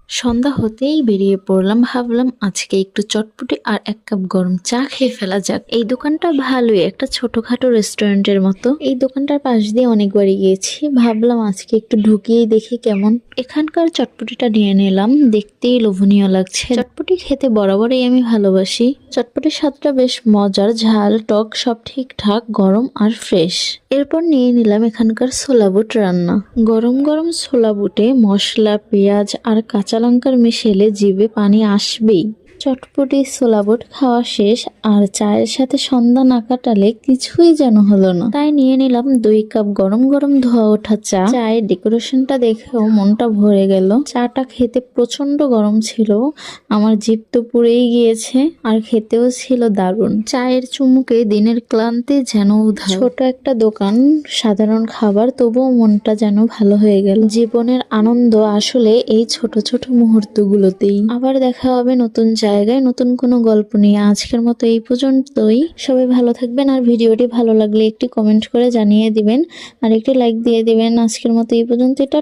সন্ধ্যা হতেই বেরিয়ে পড়লাম, ভাবলাম আজকে একটু চটপটি আর 1 কাপ গরম চা খেয়ে ফেলা যাক। এই দোকানটা ভালোই, একটা ছোটখাটো রেস্টুরেন্টের মতো। এই দোকানটার পাশ দিয়ে অনেকবারই গিয়েছি, ভাবলাম আজকে একটু ঢুকিয়েই দেখি কেমন। এখানকার চটপটিটা নিয়ে নিলাম, দেখতেই লোভনীয় লাগছে। চটপটি খেতে বরাবরই আমি ভালোবাসি। চটপটির স্বাদটা বেশ মজার, ঝাল টক সব ঠিকঠাক, গরম আর ফ্রেশ। এরপর নিয়ে নিলাম এখানকার ছোলা বুট রান্না। গরম গরম ছোলা বুটে মশলা, পেঁয়াজ আর কাঁচা লঙ্কার মিশেলে জিভে পানি আসবেই। চটপটি ছোলা বুট খাওয়া শেষ, আর চায়ের সাথে সন্ধ্যা না কাটালে কিছুই যেন হলো না। তাই নিয়ে নিলাম 2 কাপ গরম গরম ধোয়া ওঠা চা। চায়ের ডেকোরেশনটা দেখেও মনটা ভরে গেল। চাটা খেতে প্রচন্ড গরম ছিল, আমার জিভ তো পুড়েই গিয়েছে, আর খেতেও ছিল দারুণ। চায়ের চুমুকে দিনের ক্লান্তি যেন উধাও। ছোট একটা দোকান, সাধারণ খাবার, তবুও মনটা যেন ভালো হয়ে গেল। জীবনের আনন্দ আসলে এই ছোট ছোট মুহূর্তগুলোতেই। আবার দেখা হবে নতুন জায়গায়, নতুন কোনো গল্প নিয়ে। আজকের মতো এই পর্যন্তই। সবাই ভালো থাকবেন, আর ভিডিওটি ভালো লাগলে একটি কমেন্ট করে জানিয়ে দিবেন, আর একটি লাইক দিয়ে দিবেন। আজকের মতো এই পর্যন্ত। টাটা।